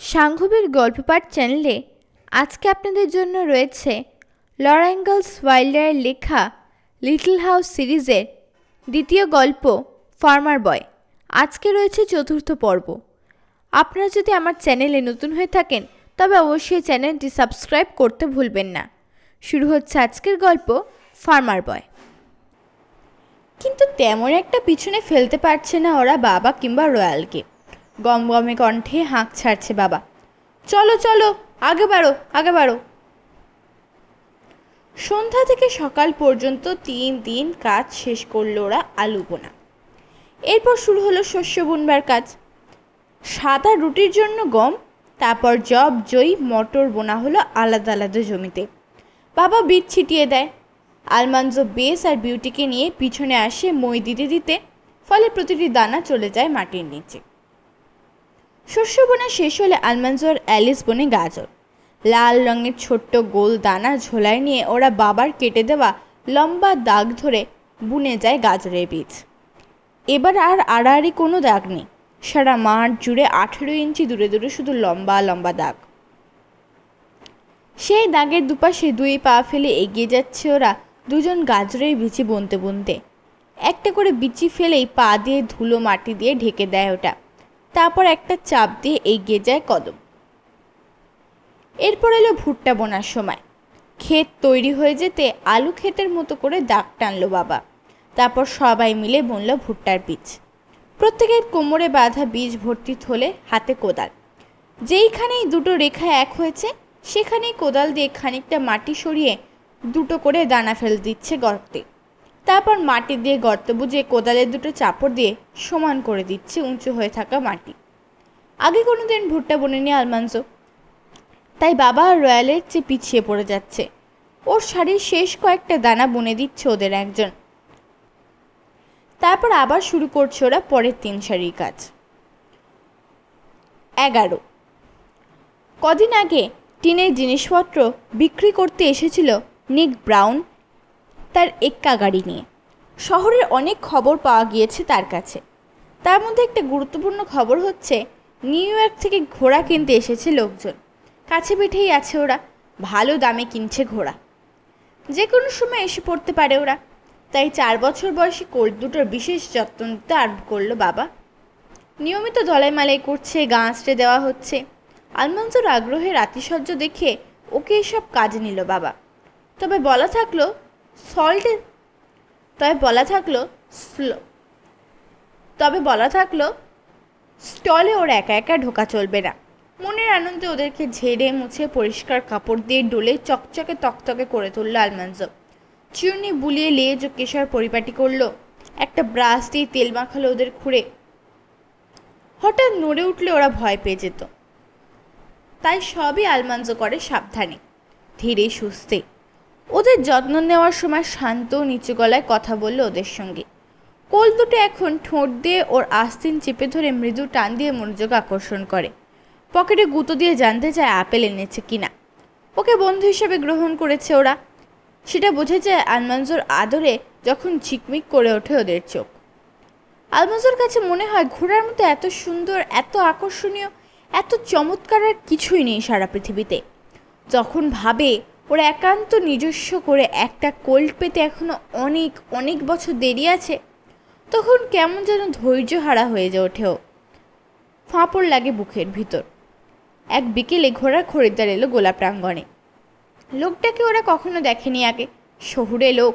সাংঘবের গল্পপাঠ চ্যানেলে আজকে আপনাদের জন্য রয়েছে লরা ইনগালস ওয়াইল্ডারের লেখা লিটল হাউস সিরিজের দ্বিতীয় গল্প ফার্মার বয়। আজকে রয়েছে চতুর্থ পর্ব। আপনারা যদি আমার চ্যানেলে নতুন হয়ে থাকেন তবে অবশ্যই চ্যানেলটি সাবস্ক্রাইব করতে ভুলবেন না। শুরু হচ্ছে আজকের গল্প ফার্মার বয়। কিন্তু তেমন একটা পিছনে ফেলতে পারছে না ওরা বাবা কিংবা রয়্যালকে। গমগমে কণ্ঠে হাঁক ছাড়ছে বাবা, চলো চলো আগে বাড়ো আগে বাড়ো। সন্ধ্যা থেকে সকাল পর্যন্ত 3 দিন কাজ শেষ করলো ওরা আলু বোনা। এরপর শুরু হলো শস্য বুনবার কাজ। সাদা রুটির জন্য গম, তারপর জব জয়ী মটর বোনা হলো আলাদা আলাদা জমিতে। বাবা বীজ ছিটিয়ে দেয়। আলমানজো বেস আর বিউটিকে নিয়ে পিছনে আসে মই দিতে দিতে, ফলে প্রতিটি দানা চলে যায় মাটির নিচে। শস্য বোনা শেষ হলে আলমানজো আর অ্যালিস বোনে গাজর। লাল রঙের ছোট্ট গোল দানা ঝোলায় নিয়ে ওরা বাবার কেটে দেওয়া লম্বা দাগ ধরে বুনে যায় গাজরের বীজ। এবার আর আড়াআড়ি কোনো দাগ নেই। সারা মাঠ জুড়ে 18 ইঞ্চি দূরে দূরে শুধু লম্বা লম্বা দাগ। সেই দাগের দুপাশে 2 পা ফেলে এগিয়ে যাচ্ছে ওরা দুজন গাজরের বিচি বুনতে বুনতে। একটা করে বিচি ফেলেই পা দিয়ে ধুলো মাটি দিয়ে ঢেকে দেয় ওটা। তারপর একটা চাপ দিয়ে এগিয়ে যায় কদম। এরপর এলো ভুট্টা বোনার সময়। ক্ষেত তৈরি হয়ে যেতে আলু ক্ষেতের মতো করে দাগ টানলো বাবা। তারপর সবাই মিলে বুনলো ভুট্টার বীজ। প্রত্যেকের কোমরে বাঁধা বীজ ভর্তি থলে, হাতে কোদাল। যেইখানেই দুটো রেখা এক হয়েছে সেখানেই কোদাল দিয়ে খানিকটা মাটি সরিয়ে 2টো করে দানা ফেলে দিচ্ছে গর্তে। তারপর মাটি দিয়ে গর্ত বুঝে কোদালের 2টো চাপড় দিয়ে সমান করে দিচ্ছে উঁচু হয়ে থাকা মাটি। আগে কোনোদিন ভুট্টা বোনেনি আলমানজো, তাই বাবা আর রয়্যালের চেয়ে পিছিয়ে পড়ে যাচ্ছে। ওর শাড়ির শেষ কয়েকটা দানা বুনে দিচ্ছে ওদের একজন। তারপর আবার শুরু করছে ওরা পরের 3 সারির কাজ। 11 কদিন আগে টিনের জিনিসপত্র বিক্রি করতে এসেছিল নিক ব্রাউন তার এক্কা গাড়ি নিয়ে। শহরের অনেক খবর পাওয়া গিয়েছে তার কাছে। তার মধ্যে একটা গুরুত্বপূর্ণ খবর হচ্ছে নিউ ইয়র্ক থেকে ঘোড়া কিনতে এসেছে লোকজন। কাছে পিঠেই আছে ওরা, ভালো দামে কিনছে ঘোড়া। যে কোনো সময় এসে পড়তে পারে ওরা। তাই 4 বছর বয়সী কোল্ট দুটোর বিশেষ যত্ন নিতে আরম্ভ করলো বাবা। নিয়মিত দলাই মালাই করছে, গা আঁচড়ে দেওয়া হচ্ছে। আলমানজোর আগ্রহের আতিশয্য দেখে ওকে এসব কাজে নিল বাবা। তবে বলা থাকলো স্টলে ওর একা একা ঢোকা চলবে না। মনের আনন্দে ওদেরকে ঝেড়ে মুছে পরিষ্কার কাপড় দিয়ে ডোলে চকচকে তকতকে করে তুললো আলমানজো। চূর্ণি বুলিয়ে লেজ ও কেশর পরিপাটি করলো। একটা ব্রাশ দিয়ে তেল মাখালো ওদের খুঁড়ে। হঠাৎ নড়ে উঠলে ওরা ভয় পেয়ে যেত। তাই সবই আলমানজো করে সাবধানে, ধীরে সুস্থে। ওদের যত্ন নেওয়ার সময় শান্ত নিচু গলায় কথা বললো ওদের সঙ্গে। কোল দুটো এখন ঠোঁট দিয়ে ওর আস্তিন চেপে ধরে মৃদু টান দিয়ে মনোযোগ আকর্ষণ করে। পকেটে গুঁতো দিয়ে জানতে চায় আপেল এনেছে কিনা। ওকে বন্ধু হিসেবে গ্রহণ করেছে ওরা। সেটা বুঝেছে আলমানজোর আদরে যখন ঝিকমিক করে ওঠে ওদের চোখ। আলমানজোর কাছে মনে হয় ঘোড়ার মতো এত সুন্দর, এত আকর্ষণীয়, এত চমৎকার আর কিছুই নেই সারা পৃথিবীতে। যখন ভাবে ওরা একান্ত নিজস্ব করে একটা কোল্ট পেতে এখনো অনেক অনেক বছর দেরি আছে, তখন কেমন যেন ধৈর্য হারা হয়ে ওঠেও। ফাঁপড় লাগে বুকের ভিতর। এক বিকেলে ঘোড়ার খরিদ্দার এলো গোলাপ প্রাঙ্গণে। লোকটাকে ওরা কখনো দেখেনি আগে। শহুরে লোক,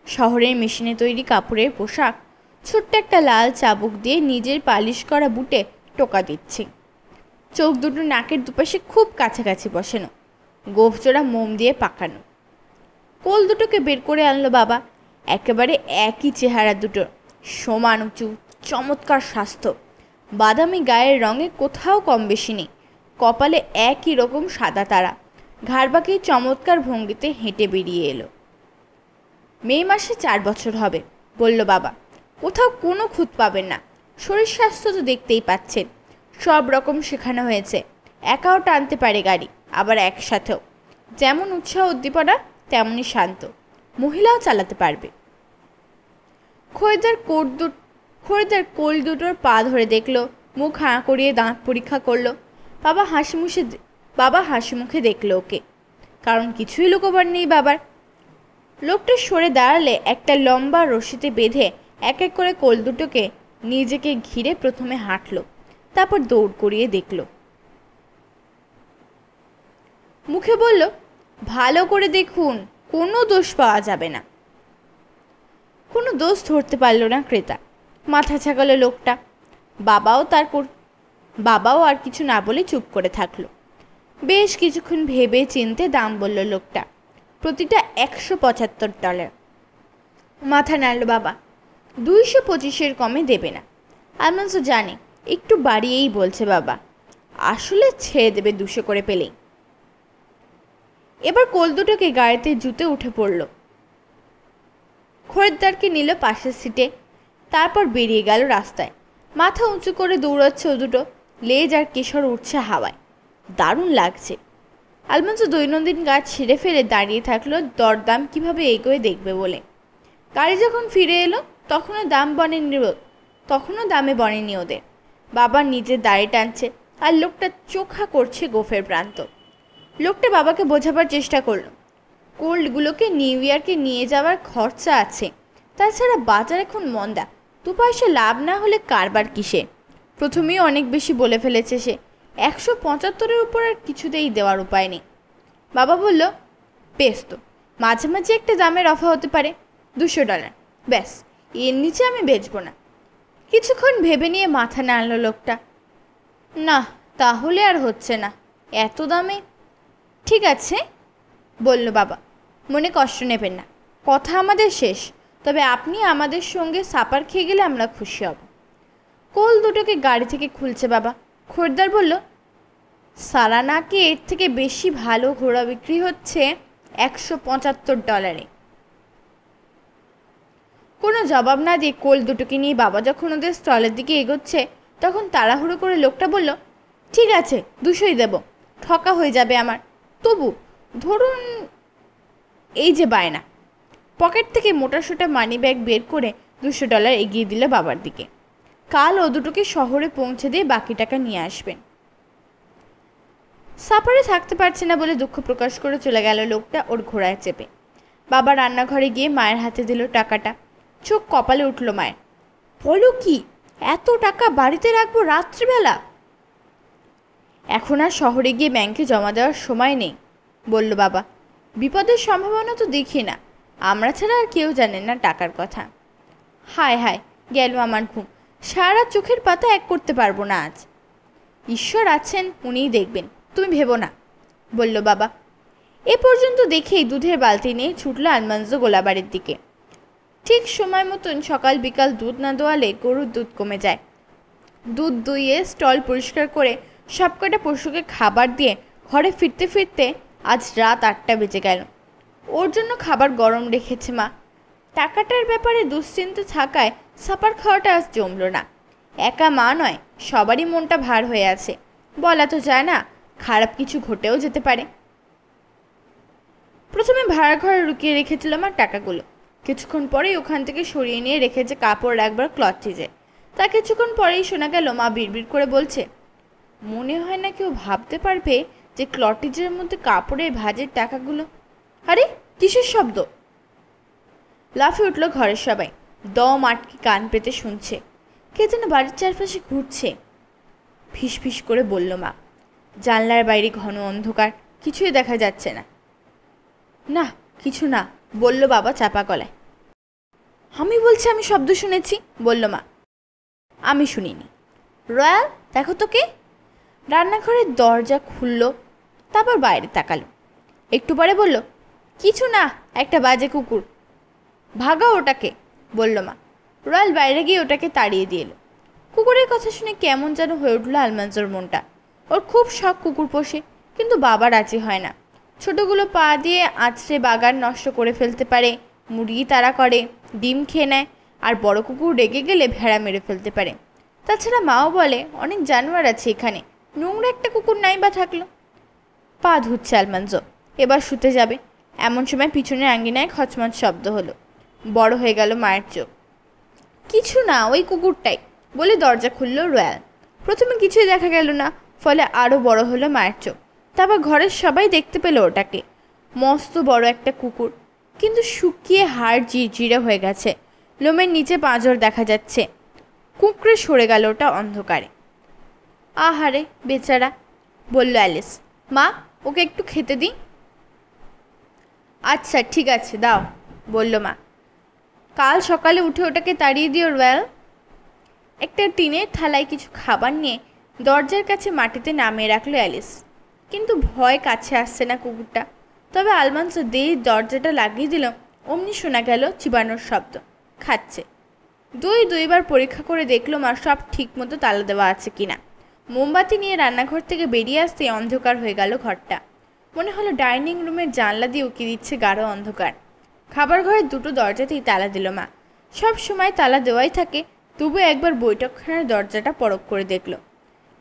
শহরের মেশিনে তৈরি কাপড়ের পোশাক, ছোট্ট একটা লাল চাবুক দিয়ে নিজের পালিশ করা বুটে টোকা দিচ্ছে। চোখ দুটো নাকের দুপাশে খুব কাছাকাছি বসানো, গোফজোড়া মোম দিয়ে পাকানো। কোল দুটোকে বের করে আনলো বাবা। একেবারে একই চেহারা দুটোর, সমান উঁচু, চমৎকার স্বাস্থ্য। বাদামি গায়ের রঙে কোথাও কম বেশি নেই। কপালে একই রকম সাদা তারা। ঘাড় বাঁকিয়ে চমৎকার ভঙ্গিতে হেঁটে বেরিয়ে এলো। মে মাসে 4 বছর হবে, বলল বাবা। কোথাও কোনো খুঁত পাবেন না। শরীর স্বাস্থ্য তো দেখতেই পাচ্ছেন। সব রকম শেখানো হয়েছে। একাও টানতে পারে গাড়ি, আবার একসাথেও। যেমন উৎসাহ উদ্দীপনা তেমনই শান্ত। মহিলাও চালাতে পারবে। খরিদ্দার কোল দুটোর পা ধরে দেখলো, মুখ হাঁ করিয়ে দাঁত পরীক্ষা করলো। বাবা হাসি মুখে দেখলো ওকে, কারণ কিছুই লুকোবার নেই বাবার। লোকটা সরে দাঁড়ালে একটা লম্বা রশিতে বেঁধে এক এক করে কোল দুটোকে নিজেকে ঘিরে প্রথমে হাঁটল, তারপর দৌড় করিয়ে দেখল। মুখে বলল, ভালো করে দেখুন, কোনো দোষ পাওয়া যাবে না। কোনো দোষ ধরতে পারল না ক্রেতা। মাথা ছাকালো লোকটা। বাবাও আর কিছু না বলে চুপ করে থাকলো। বেশ কিছুক্ষণ ভেবে চিনতে দাম বলল লোকটা, প্রতিটা $175। মাথা নাড়ল বাবা। 225-এর কমে দেবে না। আলমান্সো জানে একটু বাড়িয়েই বলছে বাবা, আসলে ছেড়ে দেবে 200 করে পেলেই। এবার কোল দুটোকে গাড়িতে জুতে উঠে পড়ল। খরিদ্দারকে নিল পাশের সিটে, তারপর বেরিয়ে গেল রাস্তায়। মাথা উঁচু করে দৌড়াচ্ছে ও দুটো, লেজ আর কেশর উঠছে হাওয়ায়। দারুণ লাগছে। আলমান্সো দৈনন্দিন কাজ ছেড়ে ফেলে দাঁড়িয়ে থাকলো দরদাম কিভাবে এগোয় দেখবে বলে। গাড়ি যখন ফিরে এলো তখনও দামে বনেনি ওদের। বাবা নিজের দাড়ি টানছে আর লোকটা চোখা করছে গোফের প্রান্ত। লোকটা বাবাকে বোঝাবার চেষ্টা করলো, কোল্ডগুলোকে নিউ ইয়র্কে নিয়ে যাওয়ার খরচা আছে, তাছাড়া বাজার এখন মন্দা, 2 পয়সা লাভ না হলে কারবার কিসে। প্রথমেই অনেক বেশি বলে ফেলেছে সে, 175-এর উপর আর কিছুতেই দেওয়ার উপায় নেই। বাবা বলল, বেশ তো, মাঝে মাঝে একটা দামের অফার হতে পারে, $200, ব্যাস, এর নিচে আমি বেচবো না। কিছুক্ষণ ভেবে নিয়ে মাথা নাড়ল লোকটা। না, তাহলে আর হচ্ছে না, এত দামে। ঠিক আছে বলল বাবা, মনে কষ্ট নেবেন না, কথা আমাদের শেষ, তবে আপনি আমাদের সঙ্গে সাপার খেয়ে গেলে আমরা খুশি হব। কোল দুটোকে গাড়ি থেকে খুলছে বাবা। খরিদ্দার বলল, সালানাকে এর থেকে বেশি ভালো ঘোড়া বিক্রি হচ্ছে $175। কোনো জবাব না দিয়ে কোল দুটোকে নিয়ে বাবা যখন ওদের স্টলের দিকে এগোচ্ছে তখন তাড়াহুড়ো করে লোকটা বলল, ঠিক আছে 200-ই দেব, ঠকা হয়ে যাবে আমার, তবু ধরুন এই যে বায়না। পকেট থেকে মোটাসোটা মানি ব্যাগ বের করে $200 এগিয়ে দিল বাবার দিকে। কাল ও দুটোকে শহরে পৌঁছে দিয়ে বাকি টাকা নিয়ে আসবেন। সাপারে থাকতে পারছে না বলে দুঃখ প্রকাশ করে চলে গেল লোকটা ওর ঘোড়ায় চেপে। বাবা রান্নাঘরে গিয়ে মায়ের হাতে দিল টাকাটা। চোখ কপালে উঠল মায়ের। বলো কি, এত টাকা বাড়িতে রাখবো রাত্রিবেলা? এখন আর শহরে গিয়ে ব্যাংকে জমা দেওয়ার সময় নেই, বলল বাবা। বিপদের সম্ভাবনা তো দেখি না, আমরা ছাড়া আর কেউ জানে না টাকার কথা। হায় হায়, গেল আমার ঘুম, সারা চোখের পাতা এক করতে পারবো না আজ। ঈশ্বর আছেন, উনিই দেখবেন, তুমি ভেবো না, বলল বাবা। এ পর্যন্ত দেখেই দুধের বালতি নিয়ে ছুটল আলমান্সো গোলাবাড়ির দিকে। ঠিক সময় মতন সকাল বিকাল দুধ না দোয়ালে গরুর দুধ কমে যায়। দুধ দুইয়ে স্টল পরিষ্কার করে সবকটা পশুকে খাবার দিয়ে ঘরে ফিরতে ফিরতে আজ রাত 8টা বেজে গেল। ওর জন্য খাবার গরম রেখেছে মা। টাকাটার ব্যাপারে দুশ্চিন্তা থাকায় সাপার খাওয়াটা আজ জমল না। একা মা নয়, সবারই মনটা ভার হয়ে আছে। বলা তো যায় না, খারাপ কিছু ঘটেও যেতে পারে। প্রথমে ভাড়া ঘরে লুকিয়ে রেখেছিল মা টাকাগুলো, কিছুক্ষণ পরেই ওখান থেকে সরিয়ে নিয়ে রেখেছে কাপড় রাখবার ক্লথটিজে। তা কিছুক্ষণ পরেই শোনা গেল মা বিড়বিড় করে বলছে, মনে হয় না কেউ ভাবতে পারবে যে ক্লথটিজের মধ্যে কাপড়ের ভাঁজের টাকাগুলো। আরে কিসের শব্দ? লাফে উঠল ঘরের সবাই, দম আটকে কান পেতে শুনছে। কে যেন বাড়ির চারপাশে ঘুরছে। ফিস ফিস করে বলল মা। জানলার বাইরে ঘন অন্ধকার, কিছুই দেখা যাচ্ছে না। না কিছু না, বলল বাবা চাপা গলায়। আমি বলছি আমি শব্দ শুনেছি, বলল মা। আমি শুনিনি। রয়্যাল, দেখো তো কে। রান্নাঘরের দরজা খুলল, তারপর বাইরে তাকালো। একটু পরে বলল, কিছু না, একটা বাজে কুকুর, ভাগাও ওটাকে, বলল মা। রয়্যাল বাইরে গিয়ে ওটাকে তাড়িয়ে দিয়ে এলো। কুকুরের কথা শুনে কেমন যেন হয়ে উঠল আলমান্সোর মনটা। ওর খুব শখ কুকুর পোষে, কিন্তু বাবা রাজি হয় না। ছোটোগুলো পা দিয়ে আছড়ে বাগান নষ্ট করে ফেলতে পারে, মুরগি তাড়া করে, ডিম খেয়ে নেয়, আর বড় কুকুর রেগে গেলে ভেড়া মেরে ফেলতে পারে। তাছাড়া মাও বলে অনেক জানোয়ার আছে এখানে, নোংরা একটা কুকুর নাই বা থাকলো। পা ধুচ্ছে আলমান্সো, এবার শুতে যাবে। এমন সময় পিছনের আঙ্গিনায় খচমচ শব্দ হলো। বড় হয়ে গেল মায়ের চোখ। কিছু না, ওই কুকুরটাই, বলে দরজা খুলল রয়্যাল। প্রথমে কিছুই দেখা গেল না, ফলে আরও বড় হলো মায়ের চোখ। তারপর ঘরের সবাই দেখতে পেল ওটাকে, মস্ত বড় একটা কুকুর, কিন্তু শুকিয়ে হাড় জিরজিরে হয়ে গেছে, লোমের নিচে পাঁজর দেখা যাচ্ছে। কুঁকড়ে সরে গেল ওটা অন্ধকারে। আহারে বেচারা, বলল অ্যালিস। মা, ওকে একটু খেতে দিই। আচ্ছা ঠিক আছে, দাও, বলল মা। কাল সকালে উঠে ওটাকে তাড়িয়ে দিও রয়্যাল। একটা টিনের থালায় কিছু খাবার নিয়ে দরজার কাছে মাটিতে নামিয়ে রাখলো অ্যালিস। কিন্তু ভয় কাছে আসছে না কুকুরটা। তবে আলমান্স দরজাটা লাগিয়ে দিল, অমনি শোনা গেল চিবানোর শব্দ। খাচ্ছে। দুইবার পরীক্ষা করে দেখলো মা সব ঠিক মতো তালা দেওয়া আছে কিনা। মোমবাতি নিয়ে রান্নাঘর থেকে বেরিয়ে আসতে অন্ধকার হয়ে গেল ঘরটা। মনে হলো ডাইনিং রুমের জানলা দিয়ে উকি দিচ্ছে গাঢ় অন্ধকার। খাবার ঘরের দুটো দরজাতেই তালা দিল মা। সব সময় তালা দেওয়াই থাকে, তবু একবার বৈঠকখানার দরজাটা পরখ করে দেখল।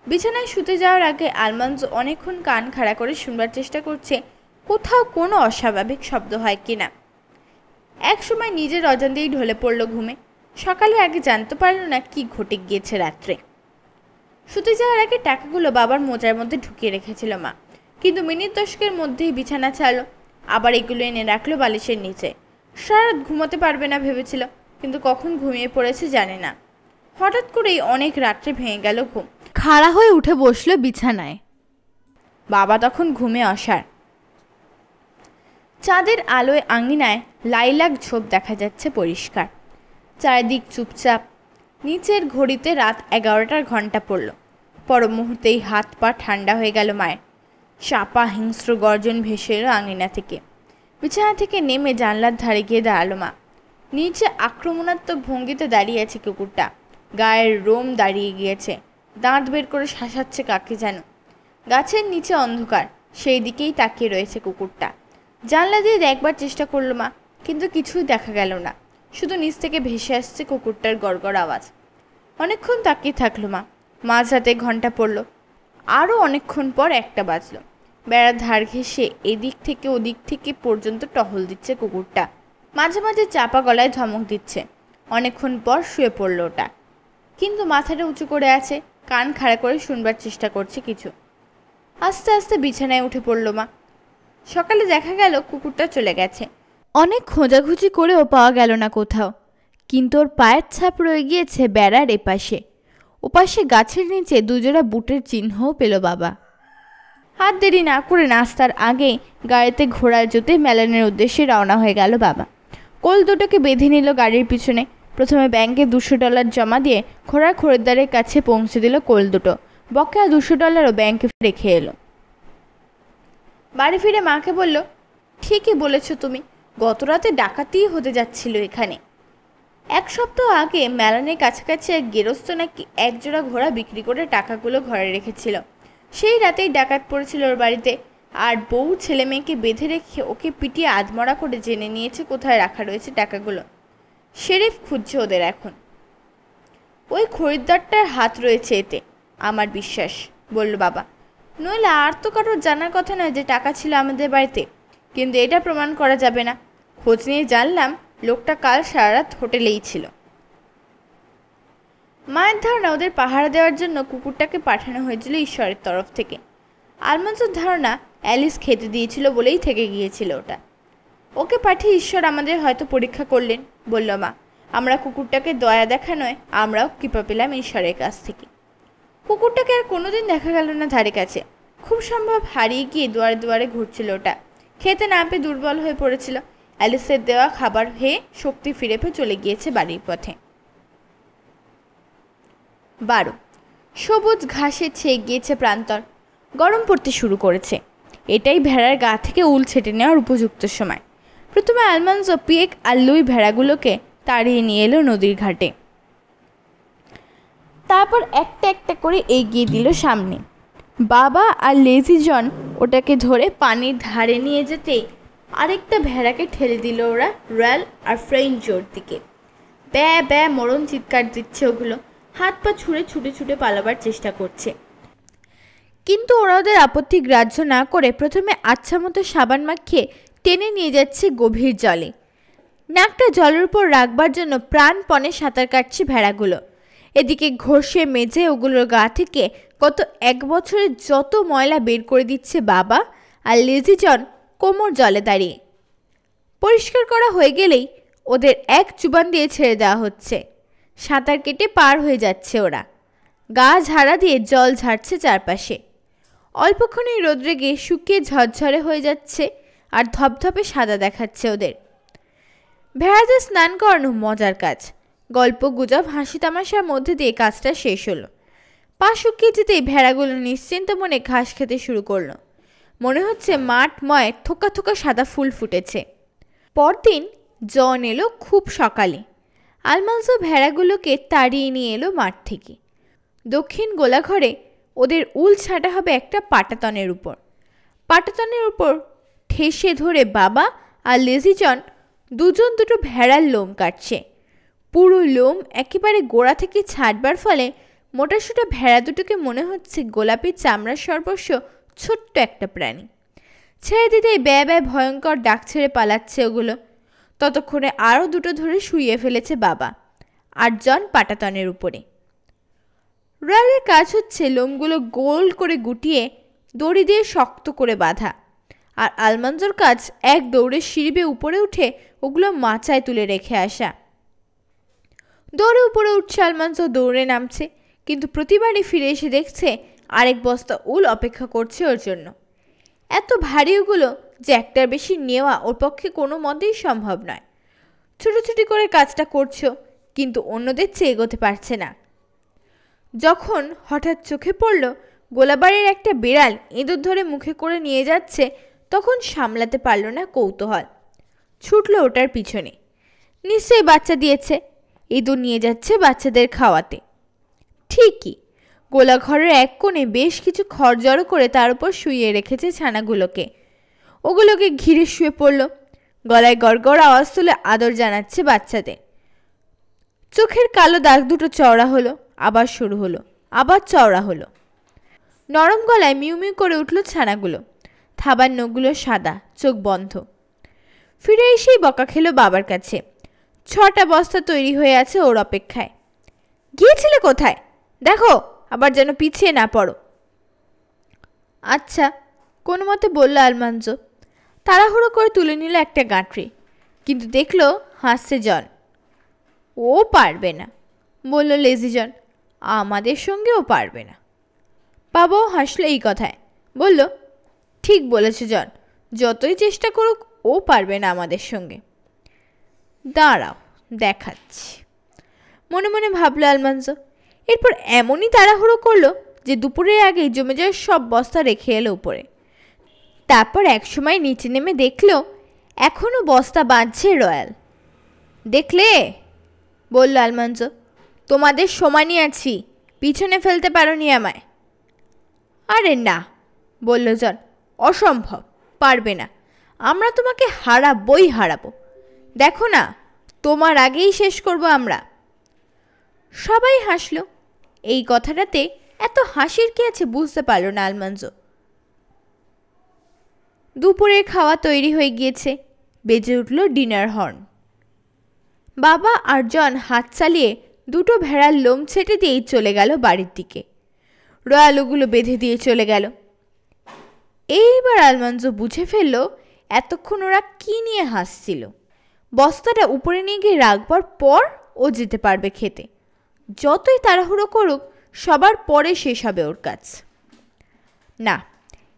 বিছানায় শুতে যাওয়ার আগে আলমান্স অনেকক্ষণ কান খাড়া করে শুনবার চেষ্টা করছে কোথাও কোনো অস্বাভাবিক শব্দ হয় কিনা। এক সময় নিজের অজান্তেই ঢলে পড়ল ঘুমে। সকালে আগে জানতে পারল না কি ঘটে গিয়েছে রাত্রে। শুতে যাওয়ার আগে টাকাগুলো বাবার মোজার মধ্যে ঢুকিয়ে রেখেছিল মা, কিন্তু মিনিট 10 মধ্যেই বিছানা ছাড়লো। আবার এগুলো এনে রাখলো বালিশের নিচে। সারা রাত ঘুমোতে পারবে না ভেবেছিল, কিন্তু কখন ঘুমিয়ে পড়েছে জানে না। হঠাৎ করেই অনেক রাত্রে ভেঙে গেল ঘুম। খাড়া হয়ে উঠে বসলো বিছানায়। বাবা তখন ঘুমে অসাড়। চাঁদের আলোয় আঙিনায় লাইলাক ঝোপ দেখা যাচ্ছে পরিষ্কার। চারিদিক চুপচাপ। নিচের ঘড়িতে রাত 11টার ঘণ্টা পড়ল। পর মুহূর্তেই হাত পা ঠান্ডা হয়ে গেল মায়ের। চাপা হিংস্র গর্জন ভেসে এলো আঙিনা থেকে। বিছানা থেকে নেমে জানলার ধারে গিয়ে দাঁড়ালো মা। নিচে আক্রমণাত্মক ভঙ্গিতে দাঁড়িয়ে আছে কুকুরটা। গায়ের রোম দাঁড়িয়ে গিয়েছে, দাঁত বের করে শাসাচ্ছে কাকে যেন। গাছের নিচে অন্ধকার, সেই দিকেই তাকিয়ে রয়েছে কুকুরটা। জানলা দিয়ে দেখবার চেষ্টা করলো মা, কিন্তু কিছুই দেখা গেল না। শুধু নিচ থেকে ভেসে আসছে কুকুরটার গড়গড় আওয়াজ। অনেকক্ষণ তাকিয়ে থাকলো মা। মাঝরাতে ঘন্টা পড়ল। আরও অনেকক্ষণ পর 1টা বাজল। বেড়ার ধার ঘেঁষে এদিক থেকে ওদিক থেকে পর্যন্ত টহল দিচ্ছে কুকুরটা। মাঝে মাঝে চাপা গলায় ধমক দিচ্ছে। অনেকক্ষণ পর শুয়ে পড়ল ওটা, কিন্তু মাথাটা উঁচু করে আছে, কান খাড়া করে শুনবার চেষ্টা করছে কিছু। আস্তে আস্তে বিছানায় উঠে পড়ল মা। সকালে দেখা গেল কুকুরটা চলে গেছে। অনেক খোঁজাখুঁজি করেও পাওয়া গেল না কোথাও, কিন্তু ওর পায়ের ছাপ রয়ে গিয়েছে বেড়ার এপাশে। ওপাশে গাছের নিচে দুজোড়া বুটের চিহ্নও পেল বাবা। হাত দেরি না করে নাস্তার আগেই গাড়িতে ঘোড়ার জুতে মেলানের উদ্দেশ্যে রওনা হয়ে গেল বাবা। কোল দুটোকে বেঁধে নিল গাড়ির পিছনে। প্রথমে ব্যাংকে $200 জমা দিয়ে ঘোড়ার খরিদ্দারের কাছে পৌঁছে দিল কোল দুটো। বকেয়া $200ও ব্যাংকে রেখে এলো। বাড়ি ফিরে মাকে বলল, ঠিকই বলেছ তুমি, গত রাতে ডাকাতিই হতে যাচ্ছিল এখানে। 1 সপ্তাহ আগে মেলানের কাছাকাছি এক গেরস্ত নাকি একজোড়া ঘোড়া বিক্রি করে টাকাগুলো ঘরে রেখেছিল। সেই রাতেই ডাকাত পড়েছিল ওর বাড়িতে, আর বউ ছেলে মেয়েকে বেঁধে রেখে ওকে পিটিয়ে আধমরা করে জেনে নিয়েছে কোথায় রাখা রয়েছে টাকাগুলো। শেরিফ খুঁজছে ওদের এখন। ওই খরিদ্দারটার হাত রয়েছে এতে, আমার বিশ্বাস, বলল বাবা। নইলে আর তো কারোর জানার কথা নয় যে টাকা ছিল আমাদের বাড়িতে, কিন্তু এটা প্রমাণ করা যাবে না। খোঁজ নিয়ে জানলাম লোকটা কাল সারা রাত হোটেলেই ছিল। মায়ের ধারণা ওদের পাহারা দেওয়ার জন্য কুকুরটাকে পাঠানো হয়েছিল ঈশ্বরের তরফ থেকে। আলমান্সের ধারণা অ্যালিস খেতে দিয়েছিল বলেই থেকে গিয়েছিল ওটা। ওকে পাঠিয়ে ঈশ্বর আমাদের হয়তো পরীক্ষা করলেন, বলল মা। আমরা কুকুরটাকে দয়া দেখা নয়, আমরাও কৃপা পেলাম ঈশ্বরের কাছ থেকে। কুকুরটাকে আর কোনোদিন দেখা গেল না ধারে কাছে। খুব সম্ভব হারিয়ে গিয়ে দুয়ারে দুয়ারে ঘুরছিল ওটা। খেতে না পেয়ে দুর্বল হয়ে পড়েছিল। অ্যালিসের দেওয়া খাবার খেয়ে শক্তি ফিরে পেয়ে চলে গিয়েছে বাড়ির পথে। 12 সবুজ ঘাসে ছেয়ে গিয়েছে প্রান্তর। গরম পড়তে শুরু করেছে। এটাই ভেড়ার গা থেকে উল ছেটে নেওয়ার উপযুক্ত সময়। প্রথমে আলমান্স ও পিয়েক আর লুই ভেড়াগুলোকে তাড়িয়ে নিয়ে এলো নদীর ঘাটে। তারপর একটা একটা করে এগিয়ে দিল সামনে। বাবা আর লেজি জন ওটাকে ধরে পানির ধারে নিয়ে যেতেই আরেকটা ভেড়াকে ঠেলে দিল ওরা রয়্যাল আর ফ্রেঞ্চোর দিকে। ব্যা ব্যা মরণ চিৎকার দিচ্ছে ওগুলো। হাত পা ছুঁড়ে ছুটে ছুটে পালাবার চেষ্টা করছে, কিন্তু ওরা ওদের আপত্তি গ্রাহ্য না করে প্রথমে আচ্ছা মতো সাবান মাখিয়ে টেনে নিয়ে যাচ্ছে গভীর জলে। নাকটা জলের উপর রাখবার জন্য প্রাণপণে সাঁতার কাটছে ভেড়াগুলো। এদিকে ঘষে মেজে ওগুলোর গা থেকে গত 1 বছরের যত ময়লা বের করে দিচ্ছে বাবা, আর লেজি জন কোমর জলে দাঁড়িয়ে। পরিষ্কার করা হয়ে গেলেই ওদের এক চুবান দিয়ে ছেড়ে দেওয়া হচ্ছে। সাঁতার কেটে পার হয়ে যাচ্ছে ওরা। গা ঝাড়া দিয়ে জল ঝাড়ছে চারপাশে। অল্পক্ষণেই রোদ্রে গিয়ে শুকিয়ে ঝরঝরে হয়ে যাচ্ছে আর ধপধপে সাদা দেখাচ্ছে ওদের। ভেড়াদের স্নান করানো মজার কাজ। গল্প গুজব হাসি তামাশার মধ্যে দিয়ে কাজটা শেষ হলো। পা শুকিয়ে যেতেই ভেড়াগুলো নিশ্চিন্ত মনে ঘাস খেতে শুরু করলো। মনে হচ্ছে মাঠময় থোকা থোকা সাদা ফুল ফুটেছে। পরদিন জন এলো খুব সকালে। আলমান্সো ভেড়াগুলোকে তাড়িয়ে নিয়ে এলো মাঠ থেকে। দক্ষিণ গোলাঘরে ওদের উল ছাটা হবে একটা পাটাতনের উপর। পাটাতনের উপর ঠেসে ধরে বাবা আর লেজি জন দুজন দুটো ভেড়ার লোম কাটছে। পুরো লোম একেবারে গোড়া থেকে ছাড়বার ফলে মোটাসোটা ভেড়া দুটোকে মনে হচ্ছে গোলাপি চামড়ার সর্বস্ব ছোট্ট একটা প্রাণী। ছেড়ে দিতেই ব্যয় ব্যয় ভয়ঙ্কর ডাক ছেড়ে পালাচ্ছে ওগুলো। ততক্ষণে আরও দুটো ধরে শুইয়ে ফেলেছে বাবা, আর জন পাটাতনের উপরে। রয়্যালের কাজ হচ্ছে লোমগুলো গোল করে গুটিয়ে দড়ি দিয়ে শক্ত করে বাঁধা, আর আলমান্জোর কাজ এক দৌড়ে সিঁড়ি বেয়ে উপরে উঠে ওগুলো মাচায় তুলে রেখে আসা। দৌড়ে উপরে উঠছে আলমান্জো, দৌড়ে নামছে, কিন্তু প্রতিবারই ফিরে এসে দেখছে আরেক বস্তা উল অপেক্ষা করছে ওর জন্য। এত ভারী ওগুলো যে একটার বেশি নেওয়া ওর পক্ষে কোনো মতেই সম্ভব নয়। ছুটোছুটি করে কাজটা করছো, কিন্তু অন্যদের চেয়ে এগোতে পারছে না। যখন হঠাৎ চোখে পড়ল গোলাবাড়ির একটা বিড়াল ইঁদুর ধরে মুখে করে নিয়ে যাচ্ছে, তখন সামলাতে পারল না কৌতূহল। ছুটল ওটার পিছনে। নিশ্চয়ই বাচ্চা দিয়েছে, ইঁদুর নিয়ে যাচ্ছে বাচ্চাদের খাওয়াতে। ঠিকই, গোলাঘরের এক কোণে বেশ কিছু খড় জড়ো করে তার উপর শুইয়ে রেখেছে ছানাগুলোকে। ওগুলোকে ঘিরে শুয়ে পড়ল। গলায় গড়গড় আওয়াজ তুলে আদর জানাচ্ছে বাচ্চাদের। চোখের কালো দাগ দুটো চওড়া হলো, আবার শুরু হলো, আবার চওড়া হলো। নরম গলায় মিউ মিউ করে উঠল ছানাগুলো। থাবার নখগুলো সাদা, চোখ বন্ধ। ফিরে এসেই বকা খেলো বাবার কাছে। 6টা বস্তা তৈরি হয়ে আছে ওর অপেক্ষায়। গিয়েছিলে কোথায়? দেখো আবার যেন পিছিয়ে না পড়ো। আচ্ছা, কোনো মতে বলল আলমান্জো। তাড়াহুড়ো করে তুলে নিল একটা গাঁটরি, কিন্তু দেখলো হাসছে জন। ও পারবে না, বলল লেজি জন। আমাদের সঙ্গে ও পারবে না। বাবাও হাসলো এই কথায়, বলল, ঠিক বলেছে জন, যতই চেষ্টা করুক ও পারবে না আমাদের সঙ্গে। দাঁড়াও দেখাচ্ছি, মনে মনে ভাবলো আলমান্জো। এরপর এমনই তাড়াহুড়ো করলো যে দুপুরের আগেই জমে যাওয়ার সব বস্তা রেখে এলো উপরে। তারপর একসময় নিচে নেমে দেখলো এখনও বস্তা বাঁধছে রয়্যাল। দেখলে, বলল আলমান্জো, তোমাদের সমানই আছি, পিছনে ফেলতে পারোনি আমায়। আরে না, বলল জন, অসম্ভব, পারবে না। আমরা তোমাকে হারাবোই হারাবো। দেখো না, তোমার আগেই শেষ করব আমরা। সবাই হাসলো। এই কথাটাতে এত হাসির কি আছে বুঝতে পারল না আলমান্জো। দুপুরের খাওয়া তৈরি হয়ে গিয়েছে। বেজে উঠল ডিনার হর্ন। বাবা আর জন হাত চালিয়ে দুটো ভেড়ার লোম ছেটে দিয়েই চলে গেল বাড়ির দিকে। রয়্যাল ওগুলো বেঁধে দিয়ে চলে গেল। এইবার আলমান্জো বুঝে ফেলল এতক্ষণ ওরা কি নিয়ে হাসছিল। বস্তাটা উপরে নিয়ে গিয়ে রাখবার পর ও যেতে পারবে খেতে। যতই তাড়াহুড়ো করুক, সবার পরে শেষ হবে ওর কাজ। না,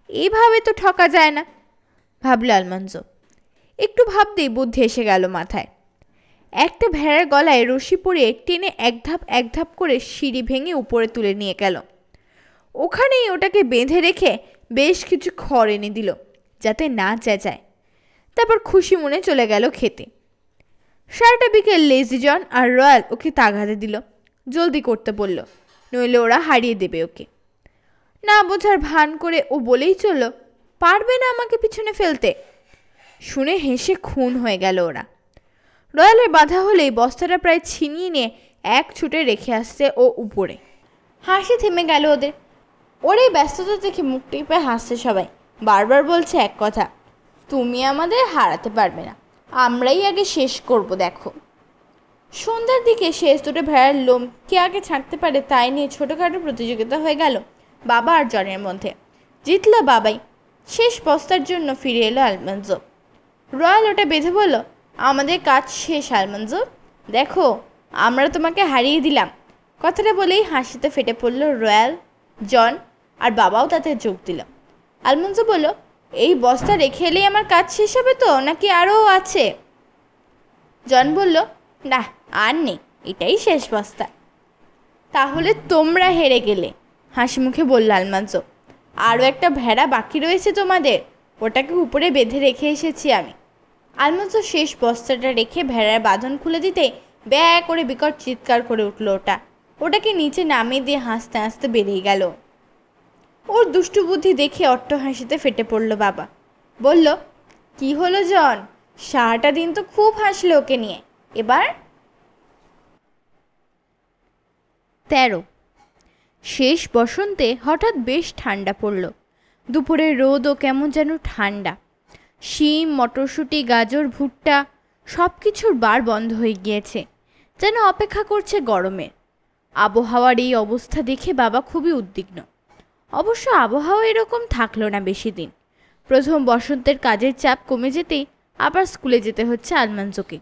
এইভাবে তো ঠকা যায় না, ভাবল আলমান্জো। একটু ভাবতেই বুদ্ধি এসে গেল মাথায়। একটা ভেড়ার গলায় রশি পরিয়ে টেনে এক ধাপ করে সিঁড়ি ভেঙে উপরে তুলে নিয়ে গেল। ওখানেই ওটাকে বেঁধে রেখে বেশ কিছু খড় এনে দিল যাতে না চেঁচায়। তারপর খুশি মনে চলে গেল খেতে। সারাটা বিকেল লেজি জন আর রয়্যাল ওকে তাগাদে দিল, জলদি করতে বলল, নইলে ওরা হারিয়ে দেবে ওকে। না বোঝার ভান করে ও বলেই চলল, পারবে না আমাকে পিছনে ফেলতে। শুনে হেসে খুন হয়ে গেল ওরা। রয়্যালের বাধা হলেই বস্তাটা প্রায় ছিনিয়ে নিয়ে এক ছুটে রেখে আসছে ও উপরে। হাসি থেমে গেল ওদের। ওর এই ব্যস্ততা দেখে মুখ টিপে হাসছে সবাই। বারবার বলছে এক কথা, তুমি আমাদের হারাতে পারবে না, আমরাই আগে শেষ করব দেখো। সন্ধ্যার দিকে শেষ দুটো ভেড়ার লোম কে আগে ছাঁকতে পারে তাই নিয়ে ছোটোখাটো প্রতিযোগিতা হয়ে গেল বাবা আর জনের মধ্যে। জিতল বাবাই। শেষ বস্তার জন্য ফিরে এলো আলমানজো। রয়্যাল ওটা বেঁধে বলল, আমাদের কাজ শেষ আলমানজো, দেখো আমরা তোমাকে হারিয়ে দিলাম। কথাটা বলেই হাসিতে ফেটে পড়ল রয়্যাল, জন আর বাবাও তাতে যোগ দিল। আলমানজো বলল, এই বস্তা রেখে এলেই আমার কাজ শেষ হবে তো, নাকি আরও আছে? জন বলল, না আর নেই, এটাই শেষ বস্তা। তাহলে তোমরা হেরে গেলে, হাসি মুখে বলল আলমানজো। আরও একটা ভেড়া বাকি রয়েছে তোমাদের, ওটাকে উপরে বেঁধে রেখে এসেছি আমি। আলমানজো শেষ বস্তাটা রেখে ভেড়ার বাঁধন খুলে দিতেই ব্যয় করে বিকট চিৎকার করে উঠল ওটাকে নিচে নামিয়ে দিয়ে হাসতে হাসতে বেরিয়ে গেল। ওর দুষ্টু বুদ্ধি দেখে অট্ট হাসিতে ফেটে পড়ল বাবা। বলল, কি হলো জন, সারাটা দিন তো খুব হাসলে ওকে নিয়ে, এবার? 13। শেষ বসন্তে হঠাৎ বেশ ঠান্ডা পড়ল। দুপুরে রোদও কেমন যেন ঠান্ডা। শিম, মটরশুঁটি, গাজর, ভুট্টা সব কিছুর বার বন্ধ হয়ে গিয়েছে, যেন অপেক্ষা করছে গরমে। আবহাওয়ার এই অবস্থা দেখে বাবা খুবই উদ্বিগ্ন। অবশ্য আবহাওয়া এরকম থাকলো না বেশি দিন। প্রথম বসন্তের কাজের চাপ কমে যেতেই আবার স্কুলে যেতে হচ্ছে আলমানজোকে।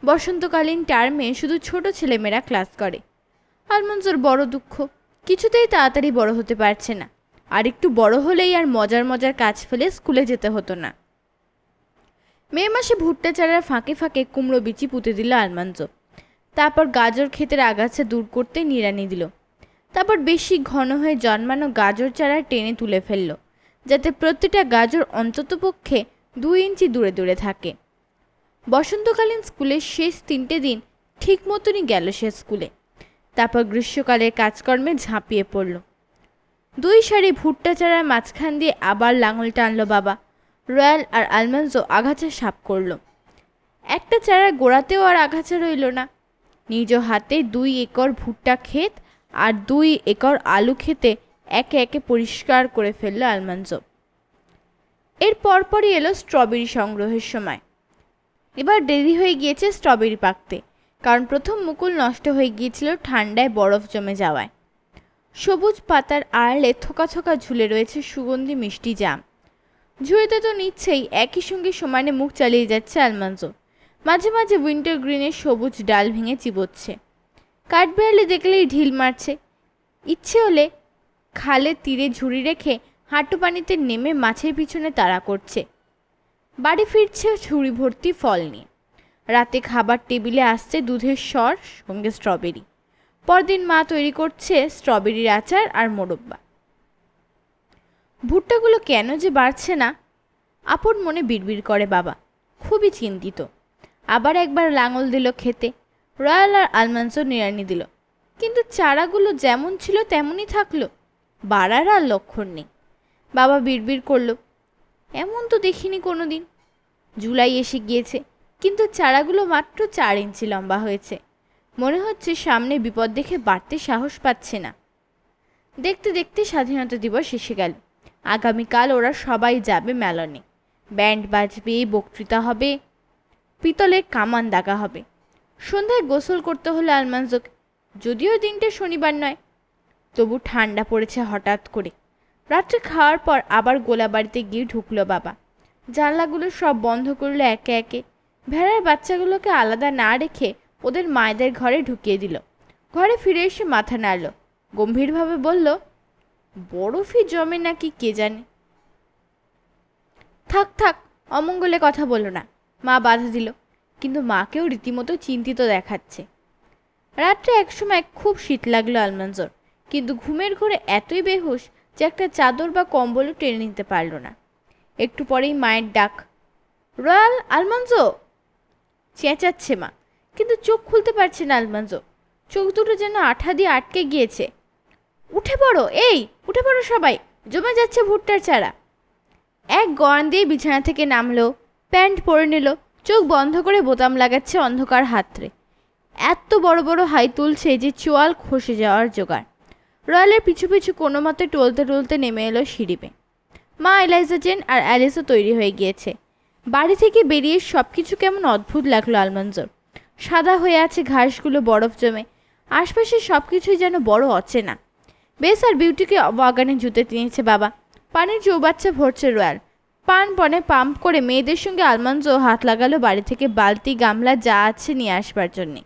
বসন্তকালীন টার্মে শুধু ছোট ছেলেমেয়েরা ক্লাস করে। আলমানজোর বড় দুঃখ, কিছুতেই তাড়াতাড়ি বড় হতে পারছে না। আর একটু বড় হলেই আর মজার মজার কাজ ফেলে স্কুলে যেতে হতো না। মে মাসে ভুট্টা চারার ফাঁকে ফাঁকে কুমড়ো বিচি পুঁতে দিল আলমানজো। তারপর গাজর ক্ষেতের আগাছা দূর করতে নিড়ানি দিল। তারপর বেশি ঘন হয়ে জন্মানো গাজর চারা টেনে তুলে ফেলল, যাতে প্রতিটা গাজর অন্ততপক্ষে 2 ইঞ্চি দূরে দূরে থাকে। বসন্তকালীন স্কুলের শেষ 3টে দিন ঠিক মতনই গেল সে স্কুলে। তারপর গ্রীষ্মকালের কাজকর্মে ঝাঁপিয়ে পড়ল। 2 সারি ভুট্টা চারার মাঝখান দিয়ে আবার লাঙল টানল বাবা। রয়্যাল আর আলমানজো আগাছা সাফ করল। একটা চারার গোড়াতেও আর আগাছা রইল না। নিজ হাতে 2 একর ভুট্টা ক্ষেত আর 2 একর আলু খেতে একে একে পরিষ্কার করে ফেলল আলমানজো। এর পরপরই এলো স্ট্রবেরি সংগ্রহের সময়। এবার দেরি হয়ে গিয়েছে স্ট্রবেরি পাকতে, কারণ প্রথম মুকুল নষ্ট হয়ে গিয়েছিল ঠান্ডায় বরফ জমে যাওয়ায়। সবুজ পাতার আড়ালে থোকা থোকা ঝুলে রয়েছে সুগন্ধি মিষ্টি জাম। ঝুড়িতে তো নিচ্ছেই, একই সঙ্গে সমানে মুখ চালিয়ে যাচ্ছে আলমানজো। মাঝে মাঝে উইন্টার গ্রিনের সবুজ ডাল ভেঙে চিবোচ্ছে। কাঠবিড়ালি দেখলেই ঢিল মারছে। ইচ্ছে হলে খালের তীরে ঝুড়ি রেখে হাঁটু পানিতে নেমে মাছের পিছনে তাড়া করছে। বাড়ি ফিরছে ঝুড়ি ভর্তি ফল নিয়ে। রাতে খাবার টেবিলে আসছে দুধের সর সঙ্গে স্ট্রবেরি। পরদিন মা তৈরি করছে স্ট্রবেরির আচার আর মোরব্বা। ভুট্টাগুলো কেন যে বাড়ছে না, আপন মনে বিড়বিড় করে বাবা, খুবই চিন্তিত। আবার একবার লাঙল দিল খেতে। রয়্যাল আর আলমানজো নিড়ানি দিল, কিন্তু চারাগুলো যেমন ছিল তেমনই থাকলো, বাড়ার আর লক্ষণ নেই। বাবা বিড়বিড় করল, এমন তো দেখিনি কোনো দিন। জুলাই এসে গিয়েছে, কিন্তু চারাগুলো মাত্র 4 ইঞ্চি লম্বা হয়েছে। মনে হচ্ছে সামনে বিপদ দেখে বাড়তে সাহস পাচ্ছে না। দেখতে দেখতে স্বাধীনতা দিবস এসে গেল। আগামীকাল ওরা সবাই যাবে মেলনে। ব্যান্ড বাজবে, বক্তৃতা হবে, পিতলের কামান দাগা হবে। সন্ধ্যায় গোসল করতে হলো আলমানজোকে, যদিও দিনটা শনিবার নয়। তবু ঠান্ডা পড়েছে হঠাৎ করে। রাত্রে খাওয়ার পর আবার গোলাবাড়িতে গিয়ে ঢুকলো বাবা। জানলাগুলো সব বন্ধ করলো একে একে। ভেড়ার বাচ্চাগুলোকে আলাদা না রেখে ওদের মায়েদের ঘরে ঢুকিয়ে দিল। ঘরে ফিরে এসে মাথা নাড়ল, গম্ভীরভাবে বলল, বরফই জমে নাকি কে জানে। থাক থাক, অমঙ্গলে কথা বলো না, মা বাধা দিল, কিন্তু মাকেও রীতিমতো চিন্তিত দেখাচ্ছে। রাত্রে একসময় খুব শীত লাগলো আলমানজোর, কিন্তু ঘুমের ঘোরে এতই বেহুশ যে একটা চাদর বা কম্বলও টেনে নিতে পারল না। একটু পরেই মায়ের ডাক, রয়্যাল, আলমানজো। চেঁচাচ্ছে মা, কিন্তু চোখ খুলতে পারছে না আলমানজো। চোখ দুটো যেন আঠা দিয়ে আটকে গিয়েছে। উঠে পড়ো, এই উঠে পড়ো সবাই, জমে যাচ্ছে ভুট্টার চারা। এক গড়ান দিয়ে বিছানা থেকে নামলো, প্যান্ট পরে নিল, চোখ বন্ধ করে বোতাম লাগাচ্ছে অন্ধকার হাতরে। এত বড় বড় হাই তুলছে যে চোয়াল খসে যাওয়ার জোগাড়। রয়্যালের পিছু পিছু কোনো মতে টলতে টলতে নেমে এলো সিঁড়িতে। মা, এলাইজা জেন আর অ্যালিসও তৈরি হয়ে গিয়েছে। বাড়ি থেকে বেরিয়ে সব কিছু কেমন অদ্ভুত লাগলো আলমানজোর। সাদা হয়ে আছে ঘাসগুলো বরফ জমে। আশপাশের সব কিছুই যেন বড় অচেনা। বেস আর বিউটিকে ওয়াগনে জুতে নিয়েছে বাবা। পানির চৌবাচ্চা ভরছে রয়্যাল। পানে পাম্প করে মেয়েদের সঙ্গে আলমানজো হাত লাগালো বাড়ি থেকে বালতি গামলা যা আছে নিয়ে আসবার জন্যে।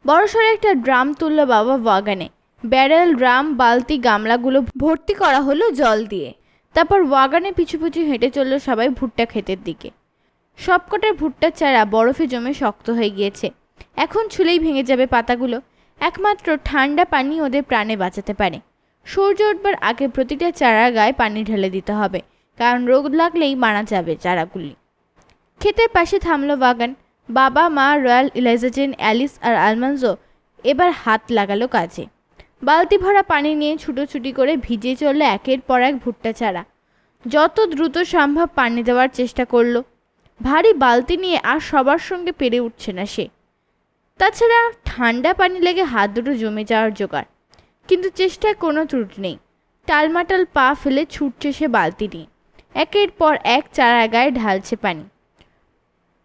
বড়সড় একটা ড্রাম তুললো বাবা ওয়াগনে। ব্যারেল, ড্রাম, বালতি, গামলাগুলো ভর্তি করা হলো জল দিয়ে। তারপর ওয়াগনে পিছু পিছু হেঁটে চললো সবাই ভুট্টা ক্ষেতের দিকে। সবকটার ভুট্টার চারা বরফে জমে শক্ত হয়ে গিয়েছে। এখন ছুলেই ভেঙে যাবে পাতাগুলো। একমাত্র ঠান্ডা পানি ওদের প্রাণে বাঁচাতে পারে। সূর্য উঠবার আগে প্রতিটা চারার গায়ে পানি ঢেলে দিতে হবে, কারণ রোগ লাগলেই মারা যাবে চারাগুলি। ক্ষেতের পাশে থামলো ওয়াগন। বাবা, মা, রয়্যাল, ইলাইজাজেন, অ্যালিস আর আলমানজো এবার হাত লাগালো কাজে। বালতি ভরা পানি নিয়ে ছুটোছুটি করে ভিজে চললো একের পর এক ভুট্টা চারা। যত দ্রুত সম্ভব পানি দেওয়ার চেষ্টা করলো। ভারী বালতি নিয়ে আর সবার সঙ্গে পেরে উঠছে না সে। তাছাড়া ঠান্ডা পানি লেগে হাত দুটো জমে যাওয়ার জোগাড়। কিন্তু চেষ্টায় কোনো ত্রুটি নেই। টালমাটাল পা ফেলে ছুটছে সে বালতি নিয়ে। একের পর এক চারা গায়ে ঢালছে পানি।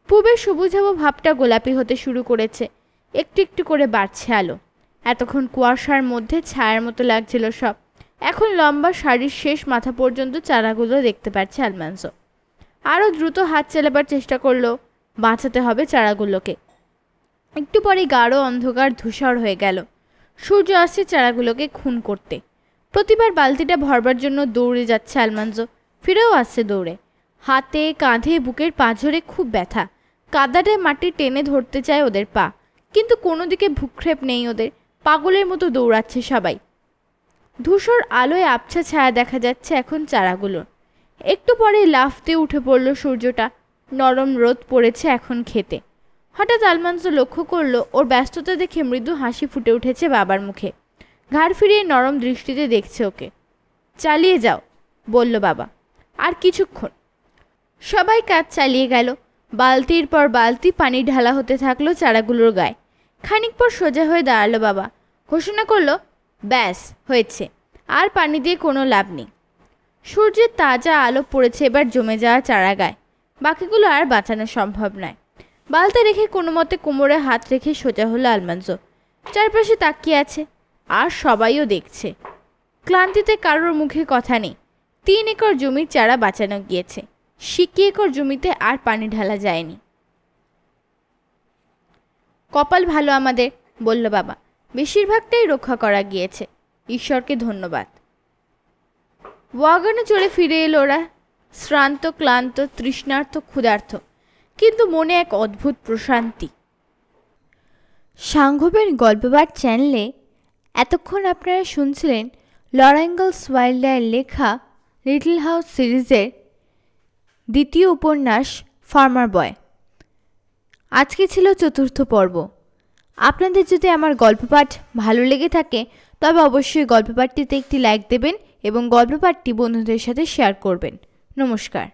পূবে সবুজাভ ভাবটা গোলাপি হতে শুরু করেছে। একটু একটু করে বাড়ছে আলো। এতক্ষণ কুয়াশার মধ্যে ছায়ার মতো লাগছিল সব। এখন লম্বা শাড়ির শেষ মাথা পর্যন্ত চারাগুলো দেখতে পাচ্ছে আলমানজো। আরও দ্রুত হাত চালাবার চেষ্টা করলো। বাঁচাতে হবে চারাগুলোকে। একটু পরে গাঢ় অন্ধকার ধূসর হয়ে গেল। সূর্য আসছে চারাগুলোকে খুন করতে। প্রতিবার বালতিটা ভরবার জন্য দৌড়ে যাচ্ছে আলমানজো। ফিরেও আসছে দৌড়ে। হাতে, কাঁধে, বুকের পাঁজরে খুব ব্যথা। কাদাটায় মাটি টেনে ধরতে চায় ওদের পা, কিন্তু কোনো দিকে ভূক্ষেপ নেই ওদের। পাগলের মতো দৌড়াচ্ছে সবাই। ধূসর আলোয় আবছা ছায়া দেখা যাচ্ছে এখন চারাগুলোর। একটু পরে লাফ দিয়ে উঠে পড়ল সূর্যটা। নরম রোদ পড়েছে এখন খেতে। হঠাৎ আলমানজো লক্ষ্য করলো ওর ব্যস্ততা দেখে মৃদু হাসি ফুটে উঠেছে বাবার মুখে। ঘাড় ফিরিয়ে নরম দৃষ্টিতে দেখছে ওকে। চালিয়ে যাও, বলল বাবা। আর কিছুক্ষণ। সবাই কাজ চালিয়ে গেল। বালতির পর বালতি পানি ঢালা হতে থাকলো চারাগুলোর গায়ে। খানিক পর সোজা হয়ে দাঁড়ালো বাবা। ঘোষণা করলো, ব্যাস হয়েছে, আর পানি দিয়ে কোনো লাভ নেই। সূর্যের তাজা আলো পড়েছে এবার জমে যাওয়া চারা গায়ে। বাকিগুলো আর বাঁচানো সম্ভব নয়। বালতি রেখে কোনো মতে কোমরে হাত রেখে সোজা হলো আলমানজো। চারপাশে তাকিয়ে আছে, আর সবাইও দেখছে। ক্লান্তিতে কারোর মুখে কথা নেই। 3 একর জমির চারা বাঁচানো গিয়েছে। 60 একর জমিতে আর পানি ঢালা যায়নি। কপাল ভালো আমাদের, বলল বাবা। বেশিরভাগটাই রক্ষা করা গিয়েছে। ঈশ্বরকে ধন্যবাদ। ওয়াগনে চড়ে ফিরে এলো ওরা। শ্রান্ত, ক্লান্ত, তৃষ্ণার্ত, ক্ষুধার্ত, কিন্তু মনে এক অদ্ভুত প্রশান্তি। সাংঘবের গল্পপাঠ চ্যানেলে এতক্ষণ আপনারা শুনছিলেন লরা ইনগালস ওয়াইল্ডারের লেখা লিটল হাউস সিরিজের দ্বিতীয় উপন্যাস ফার্মার বয়। আজকে ছিল 4র্থ পর্ব। আপনাদের যদি আমার গল্পপাঠ ভালো লেগে থাকে তবে অবশ্যই গল্পপাঠটিতে একটি লাইক দেবেন এবং গল্পপাঠটি বন্ধুদের সাথে শেয়ার করবেন। নমস্কার।